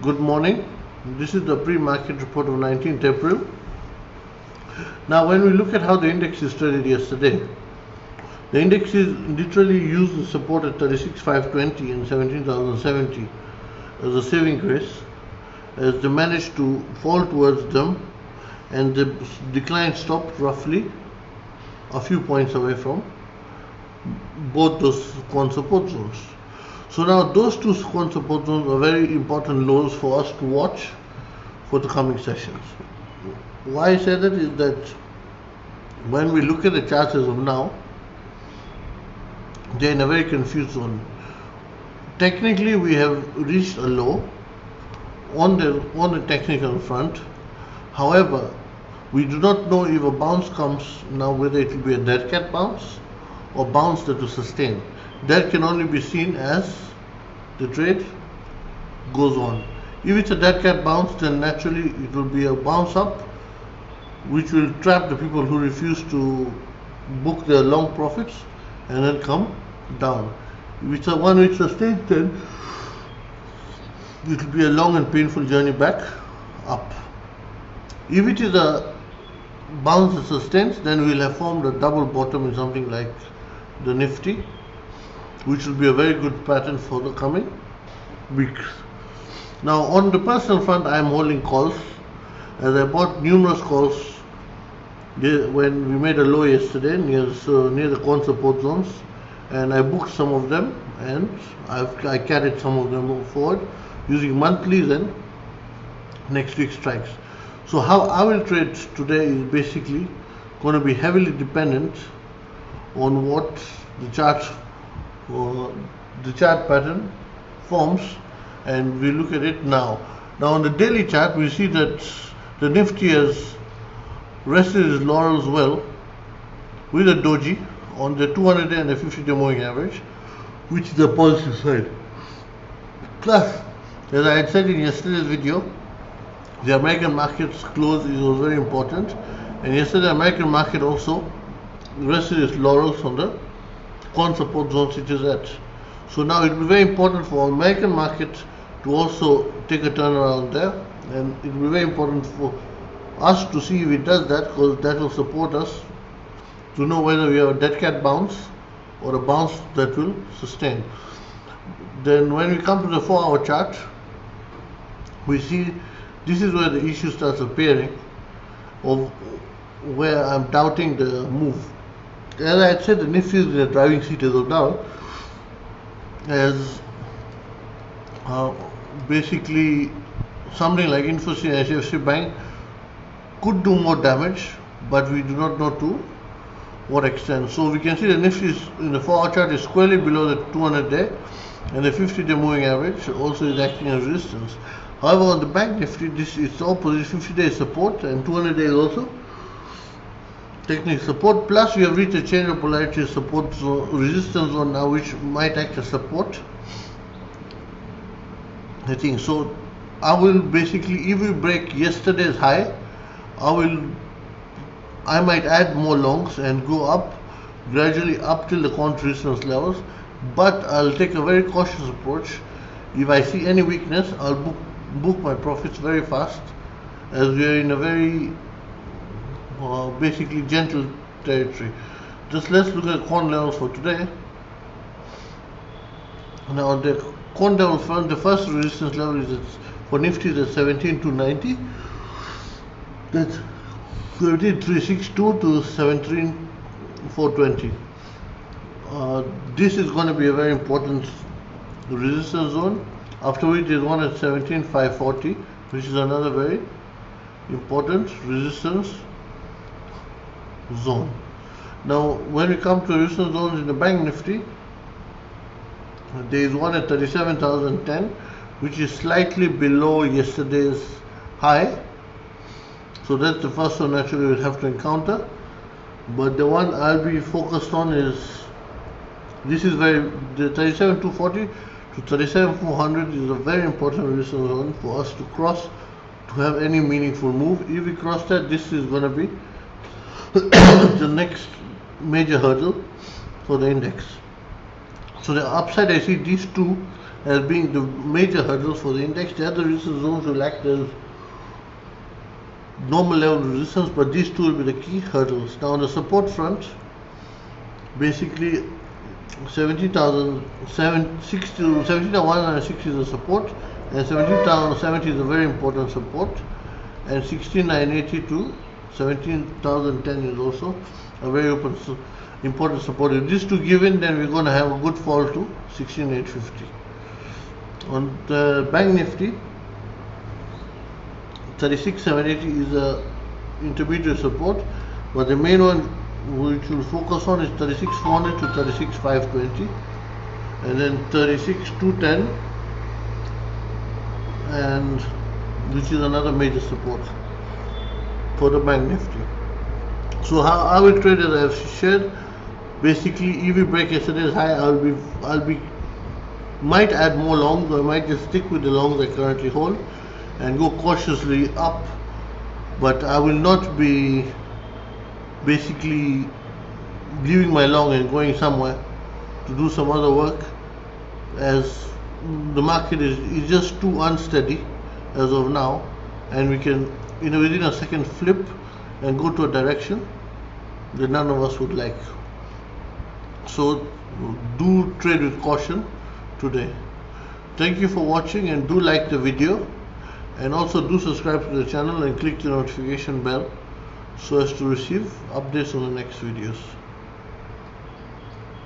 Good morning. This is the pre-market report of 19th April. Now, when we look at how the index is traded yesterday, the index is literally used the support at 36,520 and 17,070 as a saving grace, as they managed to fall towards them, and the decline stopped roughly a few points away from both those support zones. So now those two support zones are very important lows for us to watch for the coming sessions. Why I say that is that when we look at the charts as of now, they're in a very confused zone. Technically, we have reached a low on the technical front. However, we do not know if a bounce comes now, whether it will be a dead cat bounce or bounce that will sustain. That can only be seen as the trade goes on. If it's a dead cat bounce, then naturally it will be a bounce up, which will trap the people who refuse to book their long profits and then come down. If it's a one which sustains, then it will be a long and painful journey back up. If it is a bounce that sustains, then we'll have formed a double bottom in something like the Nifty, which will be a very good pattern for the coming weeks. Now, on the personal front, I am holding calls, as I bought numerous calls when we made a low yesterday near the corn support zones, and I booked some of them, and I carried some of them forward using monthlies and next week's strikes. So how I will trade today is basically going to be heavily dependent on what the chart pattern forms, and we look at it now. Now on the daily chart, we see that the Nifty has rested its laurels well with a doji on the 200-day and the 50-day moving average, which is the positive side. Plus, as I had said in yesterday's video, the American market's close was very important, and yesterday the American market also rested its laurels on the corn support zones it is at. So now it will be very important for American market to also take a turnaround there, and it will be very important for us to see if it does that, because that will support us to know whether we have a dead cat bounce or a bounce that will sustain. Then when we come to the 4-hour chart, we see this is where the issue starts appearing, of where I'm doubting the move. As I had said, the Nifty is in the driving seat as of now, as basically something like Infosys and HDFC Bank could do more damage, but we do not know to what extent. So we can see the Nifty is in the 4-hour chart is squarely below the 200-day, and the 50-day moving average also is acting as resistance. However, on the Bank Nifty, this is the opposite. 50-day support and 200-day is also technical support. Plus, we have reached a change of polarity support zone, resistance zone now, which might act as support, I think. So I will basically, if we break yesterday's high, I might add more longs and go up gradually up till the counter resistance levels, but I'll take a very cautious approach. If I see any weakness, I'll book my profits very fast, as we are in a very basically gentle territory. Just let's look at corn levels for today. Now the corn level front, the first resistance level is for Nifty is at 17,290. That's 17,362 to 17,420. This is going to be a very important resistance zone. After which is one at 17,540, which is another very important resistance zone. Now, when we come to resistance zones in the Bank Nifty, there is one at 37,010, which is slightly below yesterday's high. So that's the first one actually we'll have to encounter. But the one I'll be focused on is the 37,240 to 37,400 is a very important resistance zone for us to cross to have any meaningful move. If we cross that, this is going to be the next major hurdle for the index. So the upside, I see these two as being the major hurdles for the index. The other resistance zones will act as normal level of resistance, but these two will be the key hurdles. Now on the support front, basically 17,160 is a support, and 17,070 is a very important support, and 16,980 to 17,010 is also a very important support. If these two give in, then we're going to have a good fall to 16,850. On the bank nifty, 36,780 is a intermediate support, but the main one which we'll focus on is 36,400 to 36,520, and then 36,210, and which is another major support for the bank nifty. So how I will trade, as I have shared, basically EV break yesterday's high, might add more longs, or I might just stick with the longs I currently hold and go cautiously up, but I will not be basically leaving my long and going somewhere to do some other work, as the market is just too unsteady as of now, and we can within a second flip and go to a direction that none of us would like. So do trade with caution today. Thank you for watching, and do like the video, and also do subscribe to the channel and click the notification bell so as to receive updates on the next videos.